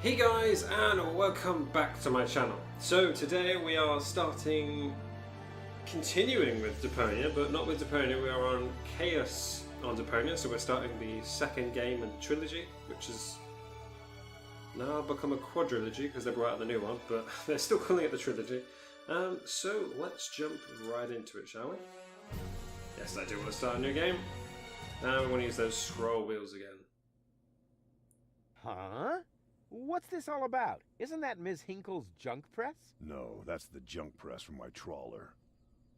Hey guys, and welcome back to my channel. So today we are continuing with Deponia, but not with Deponia. We are on Chaos on Deponia, so we're starting the second game in the trilogy, which has now become a quadrilogy because they brought out the new one, but they're still calling it the trilogy. So let's jump right into it, shall we? Yes, I do want to start a new game. Now we want to use those scroll wheels again. Huh? What's this all about? Isn't that Ms. Hinkle's junk press? No, that's the junk press from my trawler.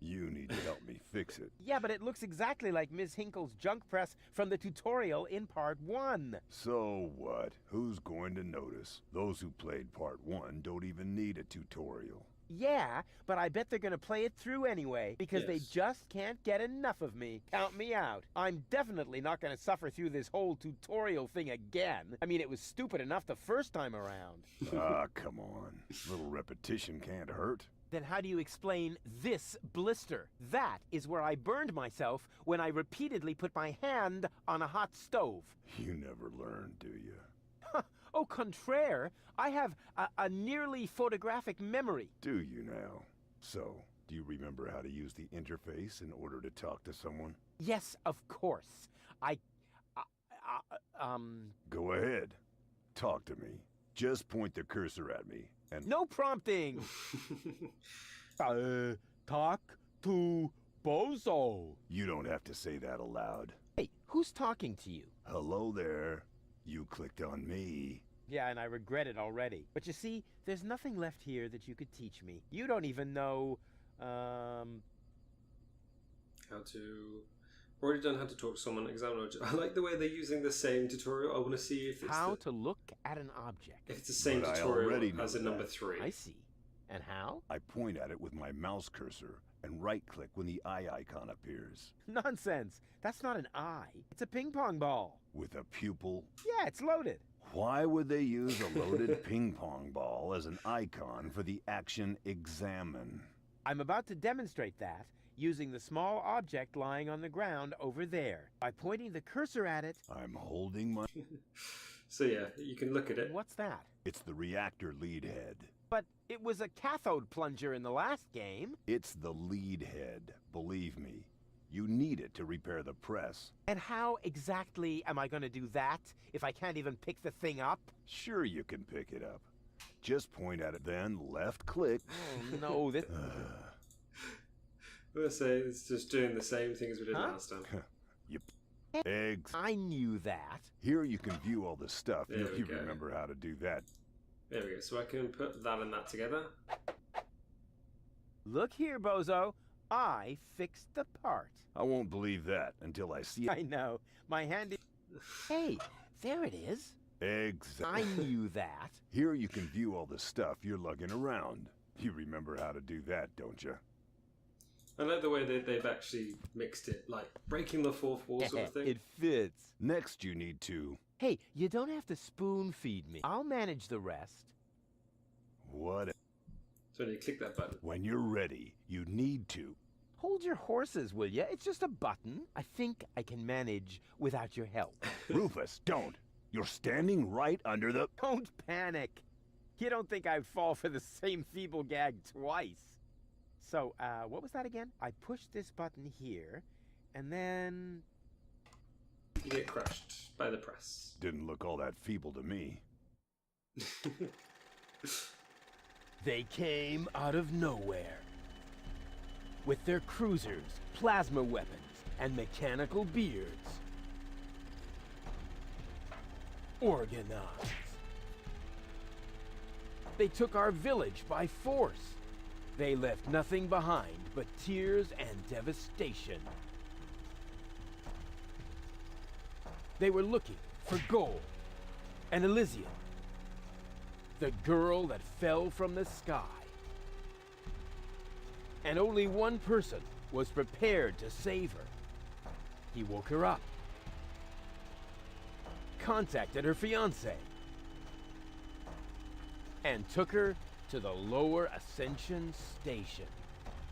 You need to help me fix it. Yeah, but it looks exactly like Ms. Hinkle's junk press from the tutorial in Part 1. So what? Who's going to notice? Those who played Part 1 don't even need a tutorial. Yeah, but I bet they're gonna play it through anyway, because they just can't get enough of me. Count me out. I'm definitely not gonna suffer through this whole tutorial thing again. I mean, it was stupid enough the first time around. Ah, come on. A little repetition can't hurt. Then how do you explain this blister? That is where I burned myself when I repeatedly put my hand on a hot stove. You never learn, do you? Au contraire, I have a nearly photographic memory. Do you now? So, do you remember how to use the interface in order to talk to someone? Yes, of course. Go ahead. Talk to me. Just point the cursor at me, and... No prompting! Talk to Bozo. You don't have to say that aloud. Hey, who's talking to you? Hello there. You clicked on me. Yeah, and I regret it already. But you see, there's nothing left here that you could teach me. You don't even know, How to... Already done how to talk to someone, examiner. I like the way they're using the same tutorial. I want to see if it's how to look at an object. If it's the same But I tutorial already know as in number that. 3. I see. And how? I point at it with my mouse cursor and right-click when the eye icon appears. Nonsense. That's not an eye. It's a ping pong ball. With a pupil? Yeah, it's loaded. Why would they use a loaded ping pong ball as an icon for the action examine? I'm about to demonstrate that using the small object lying on the ground over there. By pointing the cursor at it... I'm holding my... So yeah, you can look at it. What's that? It's the reactor lead head. But it was a cathode plunger in the last game. It's the lead head, believe me. You need it to repair the press. And how exactly am I going to do that if I can't even pick the thing up? Sure you can pick it up. Just point at it, then left-click. Oh, no, this... I'm going to say it's just doing the same thing as we did last time. Eggs. I knew that. Here you can view all the stuff There if we you go. remember how to do that. There we go, so I can put that and that together. Look here, Bozo. I fixed the part. I won't believe that until I see it. I know. My hand is... Hey, there it is. Eggs. I knew that. Here you can view all the stuff you're lugging around. You remember how to do that, don't you? I like the way they've actually mixed it, like breaking the fourth wall sort of thing. It fits. Next you need to... Hey, you don't have to spoon feed me. I'll manage the rest. What? So when you click that button. When you're ready, you need to... Hold your horses, will ya? It's just a button. I think I can manage without your help. Rufus, don't! You're standing right under the... Don't panic. You don't think I'd fall for the same feeble gag twice. So, what was that again? I push this button here, and then... You get crushed by the press. Didn't look all that feeble to me. They came out of nowhere. With their cruisers, plasma weapons, and mechanical beards. Organized. They took our village by force. They left nothing behind but tears and devastation. They were looking for gold and Elysium, the girl that fell from the sky. And only one person was prepared to save her. He woke her up, contacted her fiancé, and took her to the lower Ascension Station,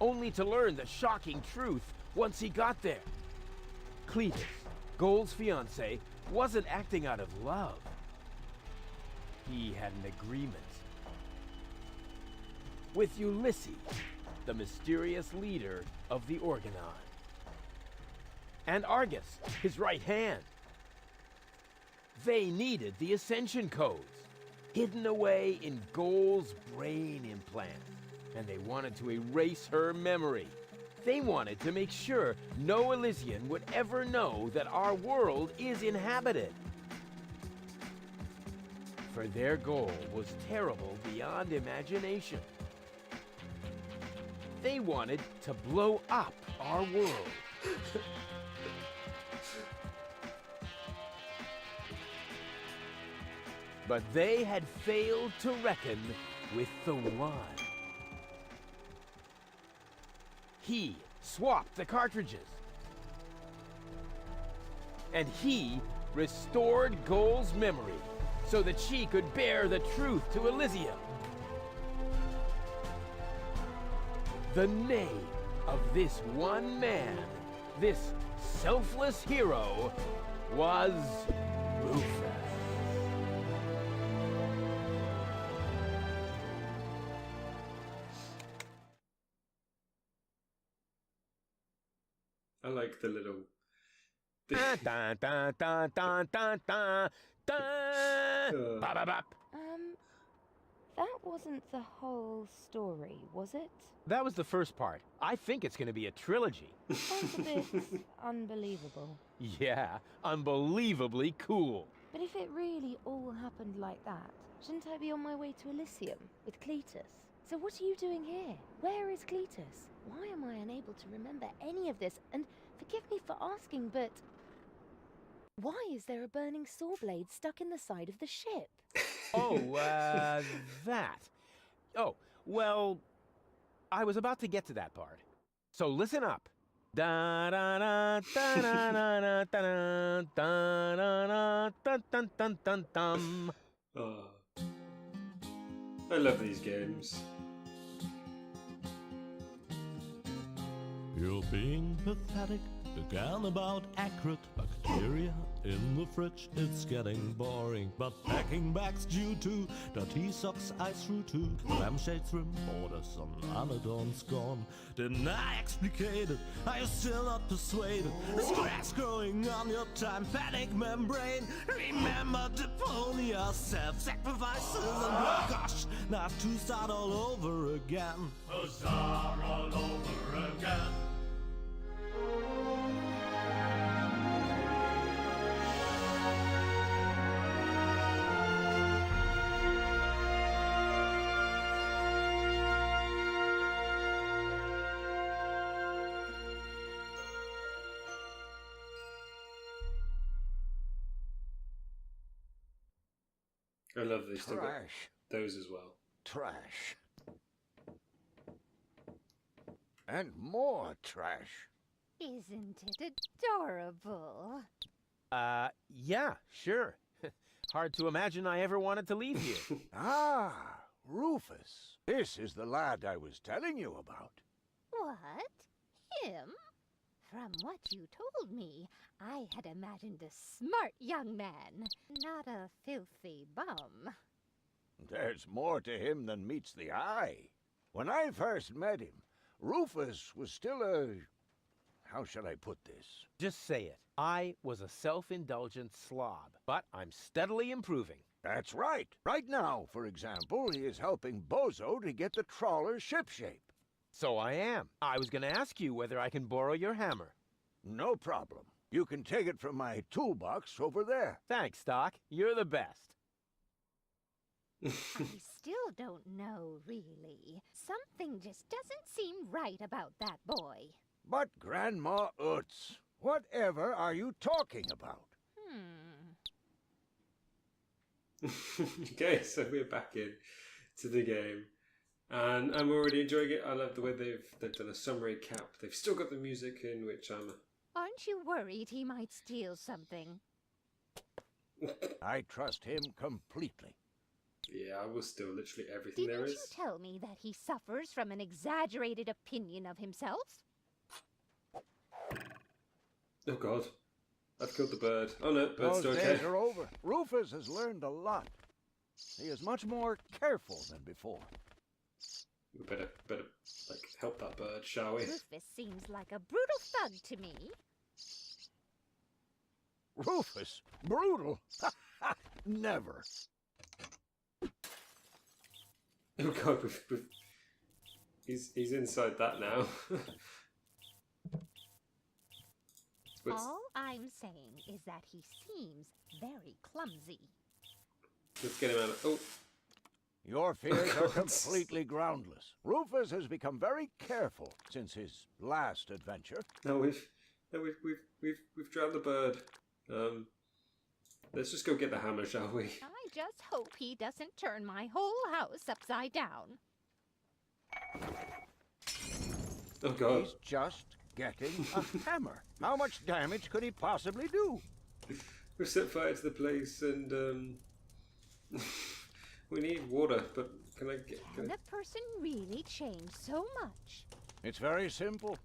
only to learn the shocking truth once he got there. Cletus, Gold's fiancé, wasn't acting out of love. he had an agreement with Ulysses, the mysterious leader of the Organon, and Argus, his right hand. They needed the Ascension codes, hidden away in Goal's brain implant, and they wanted to erase her memory. They wanted to make sure no Elysian would ever know that our world is inhabited. For their goal was terrible beyond imagination. They wanted to blow up our world. But they had failed to reckon with the One. He swapped the cartridges. And he restored Goal's memory so that she could bear the truth to Elysium. The name of this one man, this selfless hero, was Rufus. I like the little... Dun, dun, dun, dun, dun, dun, dun, dun. Bop, bop, bop. That wasn't the whole story, was it? That was the first part. I think it's going to be a trilogy. Sounds a bit unbelievable. Yeah, unbelievably cool. But if it really all happened like that, shouldn't I be on my way to Elysium with Cletus? So what are you doing here? Where is Cletus? Why am I unable to remember any of this? And forgive me for asking, but why is there a burning saw blade stuck in the side of the ship? Oh, that. Oh, well, I was about to get to that part. So listen up. Da da da da da da da da da da dun dun dun dun. Oh. I love these games. You're being pathetic again about accurate bacteria in the fridge. It's getting boring, but packing bags due to dirty socks I threw to lampshades, rim borders on anodons gone. Didn't I explicate it? Are you still not persuaded? There's grass growing on your tympanic membrane. Remember Deponia, self-sacrifices and blood. Gosh, now I have to start all over again. Huzzah, all over again. I love these. Still got Trash. those as well. Trash. And more trash. Isn't it adorable? Yeah, sure. Hard to imagine I ever wanted to leave here. Ah, Rufus. This is the lad I was telling you about. What? Him? From what you told me, I had imagined a smart young man, not a filthy bum. There's more to him than meets the eye. When I first met him, Rufus was still a... How shall I put this? Just say it. I was a self-indulgent slob, but I'm steadily improving. That's right. Right now, for example, he is helping Bozo to get the trawler shipshape. So I am. I was going to ask you whether I can borrow your hammer. No problem. You can take it from my toolbox over there. Thanks, Doc. You're the best. I still don't know, really. Something just doesn't seem right about that boy. But Grandma Utz, whatever are you talking about? Okay, so we're back in to the game. And I'm already enjoying it. I love the way they've done a summary cap. They've still got the music in, which I'm... Aren't you worried he might steal something? I trust him completely. Yeah, I will steal literally everything there Didn't is. you tell me that he suffers from an exaggerated opinion of himself? Oh god. I've killed the bird. Oh no, bird's Those still days okay. are over. Rufus has learned a lot. He is much more careful than before. We better like help that bird, shall we? Rufus seems like a brutal thug to me. Rufus? Brutal? Never. Oh god, he's inside that now. All I'm saying is that he seems very clumsy. Let's get him out of... Oh! Your fears are completely groundless. Rufus has become very careful since his last adventure. No, we've drowned the bird. Let's just go get the hammer, shall we? I just hope he doesn't turn my whole house upside down. Oh god. He's just getting a hammer. How much damage could he possibly do? We've set fire to the place and we need water, but can I get... Can the person really change so much? It's very simple.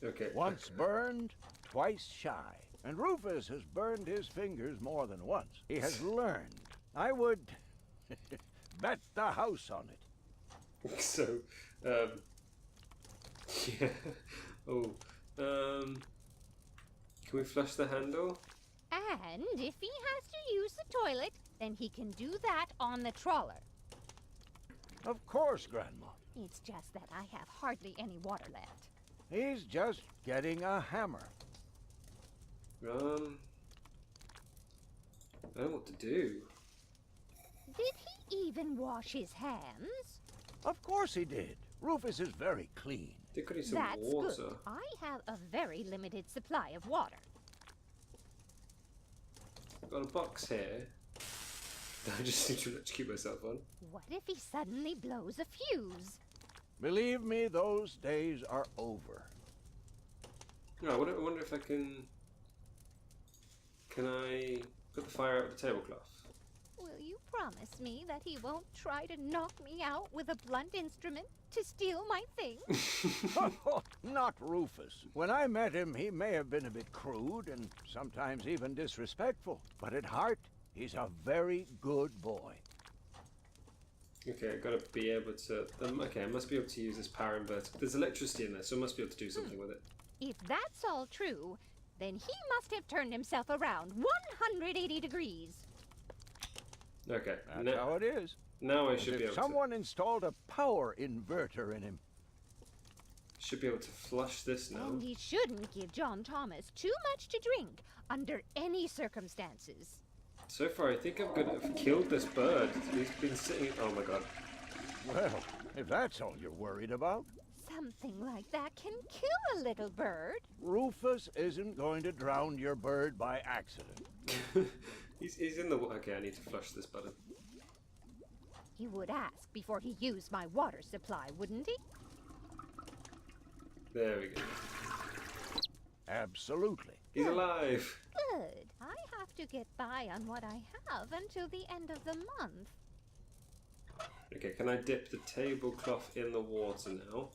Okay. Once burned, twice shy. And Rufus has burned his fingers more than once. He has learned. I would bet the house on it. So, yeah. Oh, can we flush the handle? And if he has to use the toilet, then he can do that on the trawler. Of course, Grandma. It's just that I have hardly any water left. He's just getting a hammer. I don't know what to do. Did he even wash his hands? Of course he did. Rufus is very clean. They could need some That's water. good. I have a very limited supply of water. Got a box here. I just need to electrocute myself on. What if he suddenly blows a fuse? Believe me, those days are over. No, I wonder if I can... Can I put the fire out of the tablecloth? Will you promise me that he won't try to knock me out with a blunt instrument to steal my things? Not Rufus. When I met him, he may have been a bit crude and sometimes even disrespectful. But at heart, he's a very good boy. Okay, I gotta be able to... okay, I must be able to use this power inverter. There's electricity in there, so I must be able to do something with it. If that's all true, then he must have turned himself around 180 degrees. Okay, That's how it is. now I As should if be able someone installed a power inverter in him. Should be able to flush this now. And he shouldn't give John Thomas too much to drink under any circumstances. So far, I think I'm gonna have killed this bird. He's been sitting... Oh my god. Well, if that's all you're worried about. Something like that can kill a little bird. Rufus isn't going to drown your bird by accident. He's in the... Okay, I need to flush this button. He would ask before he used my water supply, wouldn't he? There we go. Absolutely. He's alive. Good. I have to get by on what I have until the end of the month. Okay, can I dip the tablecloth in the water now?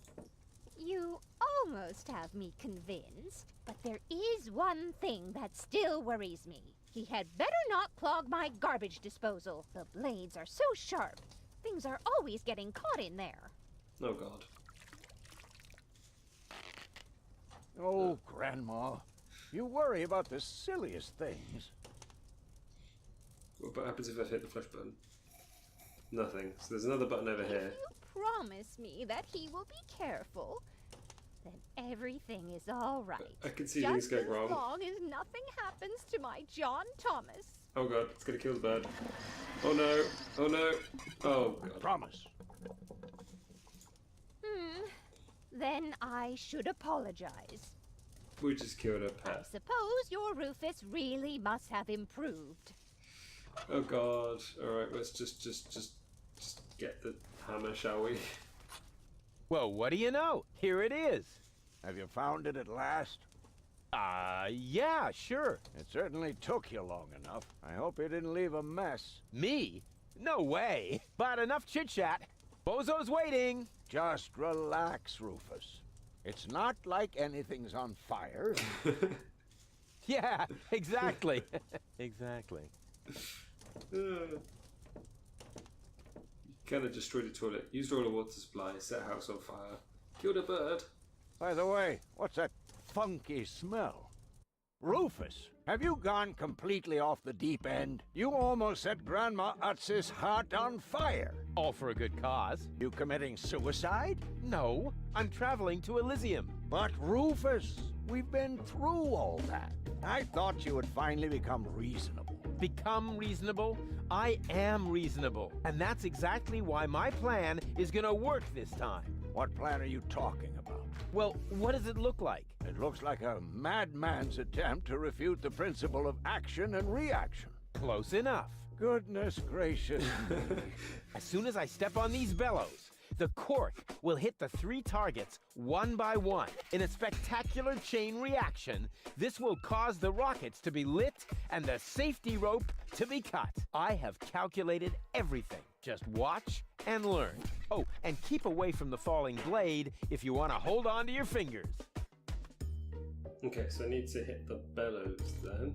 You almost have me convinced, but there is one thing that still worries me. He had better not clog my garbage disposal. The blades are so sharp. Things are always getting caught in there. Oh god. Oh, Grandma, you worry about the silliest things. What happens if I hit the flush button? Nothing. So there's another button over here. If you promise me that he will be careful, then everything is all right. I can see things going wrong. Just as long as nothing happens to my John Thomas. Oh god, it's gonna kill the bird. Oh no! Oh no! Oh god. Promise. Then I should apologize. We just killed a I pet. suppose your Rufus really must have improved. Oh god. Alright, let's just get the hammer, shall we? Well, what do you know? Here it is. Have you found it at last? Yeah, sure. It certainly took you long enough. I hope you didn't leave a mess. Me? No way. But enough chit-chat. Bozo's waiting. Just relax, Rufus. It's not like anything's on fire. Yeah, exactly. Exactly. You kind of destroyed the toilet. Used all the water supply. Set house on fire. Killed a bird. By the way, what's that funky smell? Rufus, have you gone completely off the deep end? You almost set Grandma Utz's heart on fire. All for a good cause. You committing suicide? No, I'm traveling to Elysium. But Rufus, we've been through all that. I thought you would finally become reasonable. Become reasonable? I am reasonable. And that's exactly why my plan is gonna work this time. What plan are you talking about? Well, what does it look like? It looks like a madman's attempt to refute the principle of action and reaction. Close enough. Goodness gracious. As soon as I step on these bellows, the cork will hit the 3 targets one by one. In a spectacular chain reaction, this will cause the rockets to be lit and the safety rope to be cut. I have calculated everything. Just watch and learn. Oh, and keep away from the falling blade if you want to hold on to your fingers. Okay, so I need to hit the bellows then.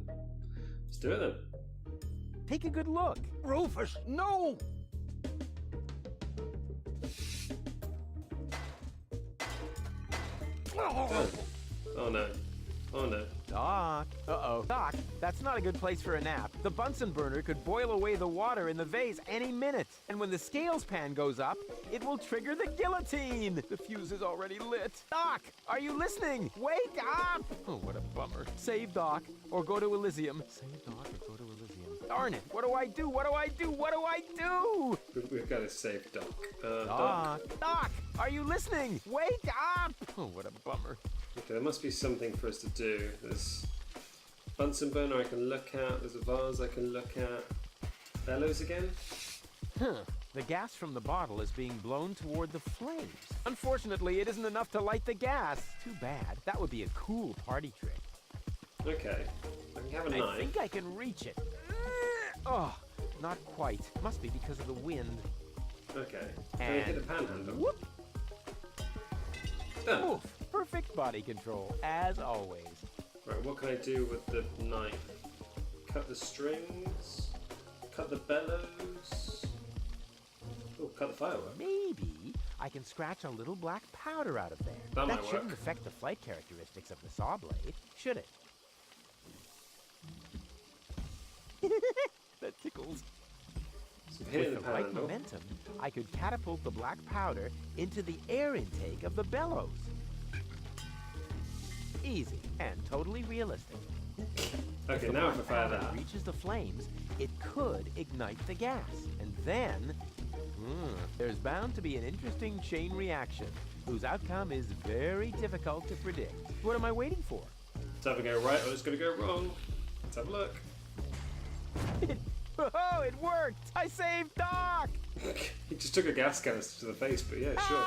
Let's do it then. Take a good look. Rufus, no! Oh no. Oh no. Doc. Uh-oh. Doc, that's not a good place for a nap. The Bunsen burner could boil away the water in the vase any minute. And when the scales pan goes up, it will trigger the guillotine. The fuse is already lit. Doc, are you listening? Wake up! Oh, what a bummer. Save Doc, or go to Elysium. Save Doc, or go to Elysium. Darn it, what do I do? What do I do? What do I do? We've got to save Doc. Doc. Doc, are you listening? Wake up! Oh, what a bummer. Okay, there must be something for us to do. There's Bunsen burner I can look at. There's a vase I can look at. Bellows again? Huh. The gas from the bottle is being blown toward the flames. Unfortunately, it isn't enough to light the gas. Too bad. That would be a cool party trick. Okay. I can have a knife. I think I can reach it. Oh, not quite. Must be because of the wind. Okay. Can I hit the panhandle? Whoop! Done. Oof. Perfect body control, as always. Right, what can I do with the knife? Cut the strings? Cut the bellows? Oh, cut the firework. Maybe I can scratch a little black powder out of there. That might shouldn't work. affect the flight characteristics of the saw blade, should it? That tickles. So hitting With the the right panhandle. momentum, I could catapult the black powder into the air intake of the bellows. Easy and totally realistic. Okay, the now if I black fire powder that. reaches the flames, it could ignite the gas. And then, there's bound to be an interesting chain reaction, whose outcome is very difficult to predict. What am I waiting for? It's either go right or it's going to go wrong. Let's have a look. Oh, it worked! I saved Doc! He just took a gas canister to the face, but yeah, sure.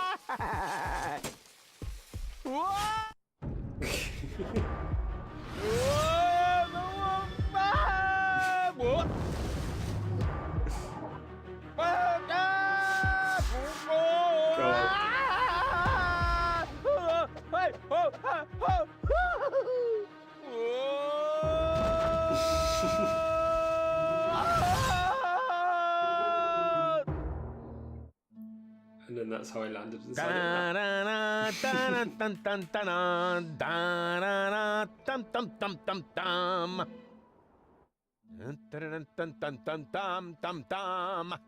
What? And then that's how I landed inside of that.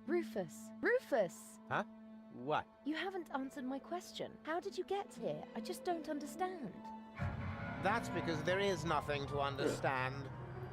Rufus! Rufus! Huh? What? You haven't answered my question. How did you get here? I just don't understand. That's because there is nothing to understand.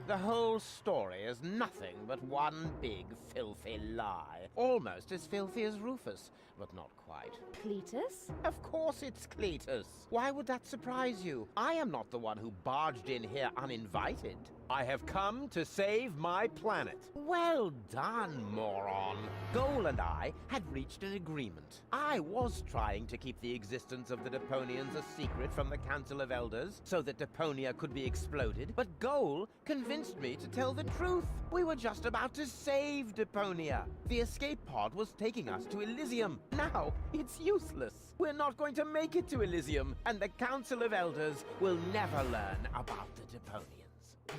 The whole story is nothing but one big filthy lie. Almost as filthy as Rufus, but not quite. Cletus? Of course it's Cletus. Why would that surprise you? I am not the one who barged in here uninvited. I have come to save my planet. Well done, moron. Goal and I had reached an agreement. I was trying to keep the existence of the Deponians a secret from the Council of Elders so that Deponia could be exploded, but Goal convinced me to tell the truth. We were just about to save Deponia. The escape pod was taking us to Elysium. Now, it's useless. We're not going to make it to Elysium, and the Council of Elders will never learn about the Deponians.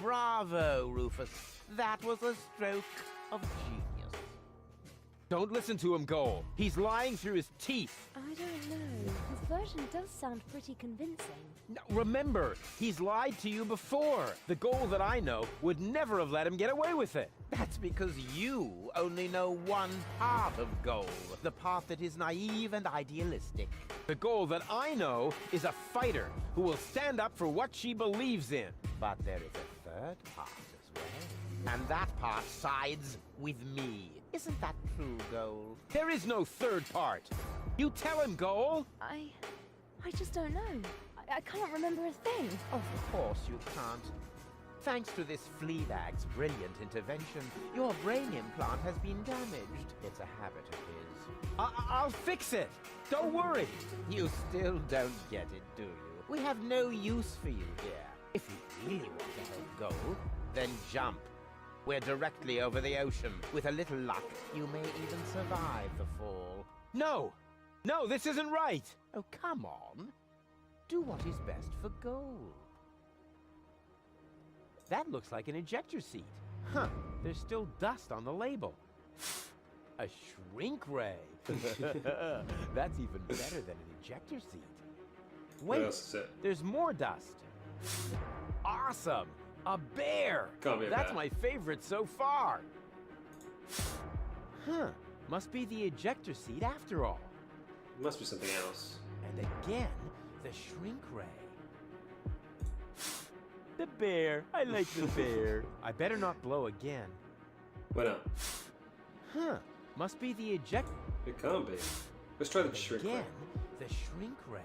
Bravo, Rufus. That was a stroke. of genius. Don't listen to him, Goal. He's lying through his teeth. I don't know. His version does sound pretty convincing. No, remember, he's lied to you before. The Goal that I know would never have let him get away with it. That's because you only know one part of Goal, the part that is naive and idealistic. The Goal that I know is a fighter who will stand up for what she believes in. But there is a third part as well. And that part sides with me. Isn't that true, Goal? There is no third part. You tell him, Goal. I just don't know. I can't remember a thing. Of course you can't. Thanks to this Fleabag's brilliant intervention, your brain implant has been damaged. It's a habit of his. I'll fix it. Don't worry. You still don't get it, do you? We have no use for you here. If you really want to help Goal, then jump. We're directly over the ocean. With a little luck, you may even survive the fall. No! No, this isn't right! Oh, come on. Do what is best for Goal. That looks like an ejector seat. Huh, there's still dust on the label. A shrink ray. That's even better than an ejector seat. Wait, there's more dust. Awesome! A bear! Can't be a That's bear. my favorite so far. Huh, must be the ejector seat after all. Must be something else. And again, the shrink ray. The bear. I like the bear. I better not blow again. Why not? Huh. Must be the eject... It can't be. Let's try the shrink ray. Again, the shrink ray.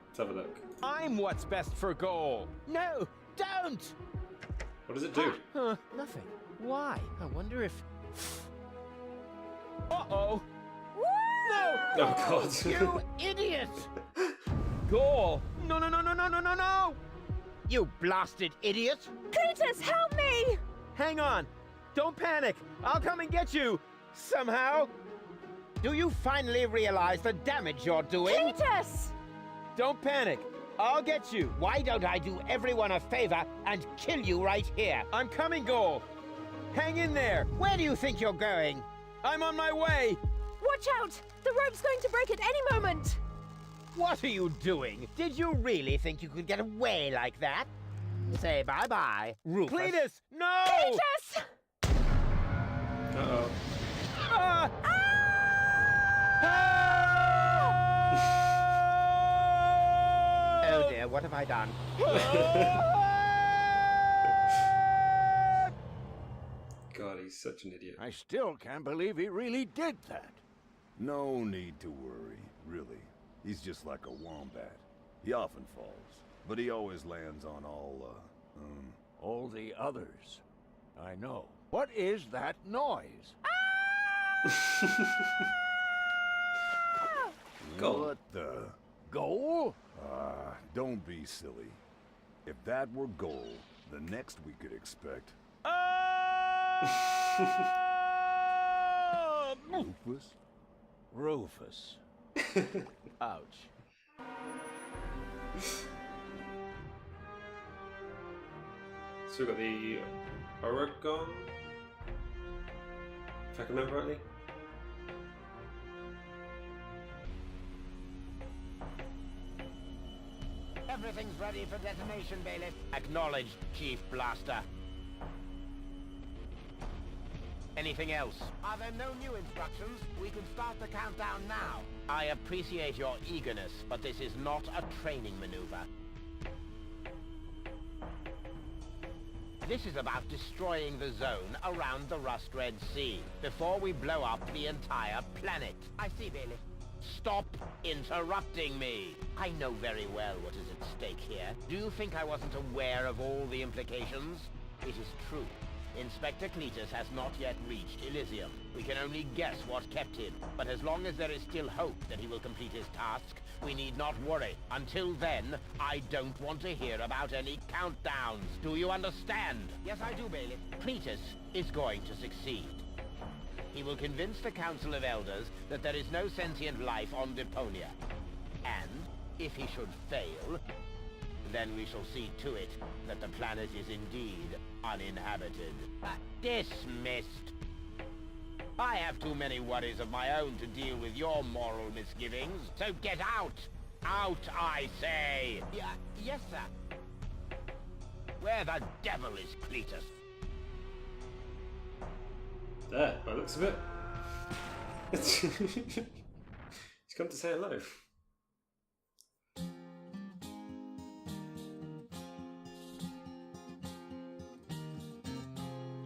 Let's have a look. I'm what's best for Goal. No, don't! What does it do? Huh, nothing. Why? I wonder if... Uh-oh. No! Oh, God. You idiot! Goal! No, no, no, no, no, no, no, no! You blasted idiot! Cletus, help me! Hang on! Don't panic! I'll come and get you! Somehow! Do you finally realize the damage you're doing? Cletus! Don't panic! I'll get you! Why don't I do everyone a favor and kill you right here? I'm coming, Goal! Hang in there! Where do you think you're going? I'm on my way! Watch out! The rope's going to break at any moment! What are you doing? Did you really think you could get away like that? Say bye-bye, Rufus. Cletus, no! Cletus! Uh-oh. Ah! Oh dear, what have I done? God, he's such an idiot. I still can't believe he really did that. No need to worry, really. He's just like a wombat. He often falls, but he always lands on All the others. I know. What is that noise? Goal. What the? Goal? Don't be silly. If that were Goal, the next we could expect. Rufus? Rufus. Ouch. So we've got the Oregon, if I can remember rightly. Everything's ready for detonation, Bailiff. Acknowledged, Chief Blaster. Anything else? Are there no new instructions? We can start the countdown now. I appreciate your eagerness, but this is not a training maneuver. This is about destroying the zone around the Rust-Red Sea before we blow up the entire planet. I see, Bailiff. Stop interrupting me. I know very well what is at stake here. Do you think I wasn't aware of all the implications? It is true. Inspector Cletus has not yet reached Elysium. We can only guess what kept him, but as long as there is still hope that he will complete his task, we need not worry. Until then, I don't want to hear about any countdowns. Do you understand? Yes, I do, Bailiff. Cletus is going to succeed. He will convince the Council of Elders that there is no sentient life on Deponia. And, if he should fail, then we shall see to it that the planet is indeed uninhabited. Dismissed. I have too many worries of my own to deal with your moral misgivings. So get out! Out, I say! Yes, sir. Where the devil is Cletus? There, by the looks of it. He's come to say hello.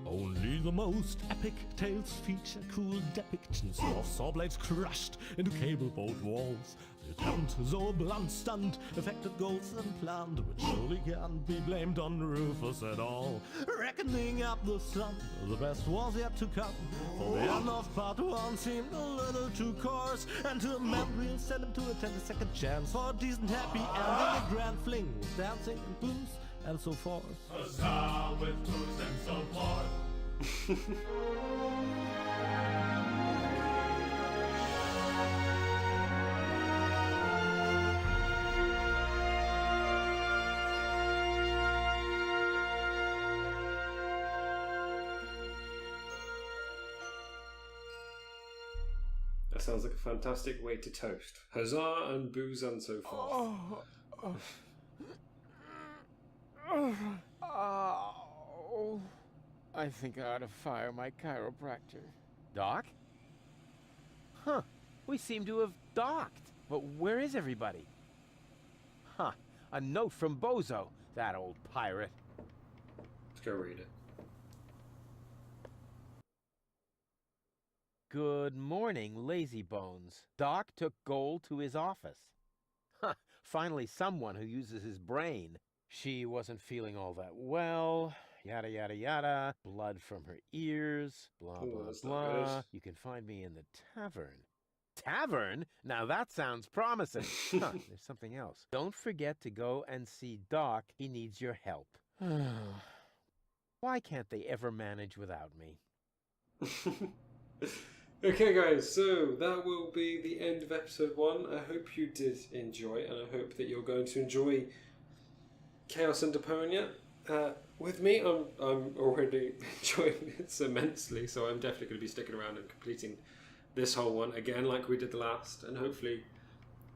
Only the most epic tales feature cool depictions of saw blades crushed into cable boat walls. The attempt, though a blunt stunt, affected goals and planned, which surely can't be blamed on Rufus at all. Reckoning up the sum, the best was yet to come. For the end of part one seemed a little too coarse, and to amend we'll send him to attend a second chance for a decent happy ending. A grand fling with dancing and booze and so forth. Huzzah with booze and so forth. That sounds like a fantastic way to toast. Huzzah and booze and so forth. I think I ought to fire my chiropractor. Doc? Huh. We seem to have docked. But where is everybody? Huh. A note from Bozo, that old pirate. Let's go read it. Good morning, lazy bones. Doc took Gold to his office. Huh. Finally someone who uses his brain. She wasn't feeling all that well. Yada, yada, yada. Blood from her ears. Blah, Ooh, blah, that's not blah. good. You can find me in the tavern. Tavern? Now that sounds promising. Huh, there's something else. Don't forget to go and see Doc. He needs your help. Why can't they ever manage without me? Okay guys, so that will be the end of episode 1. I hope you did enjoy, and I hope that you're going to enjoy Chaos and Deponia with me. I'm already enjoying this immensely, so I'm definitely going to be sticking around and completing this whole one again like we did the last, and hopefully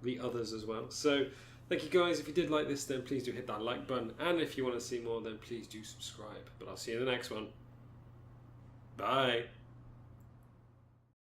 the others as well. So thank you guys. If you did like this, then please do hit that like button, and if you want to see more, then please do subscribe. But I'll see you in the next one. Bye.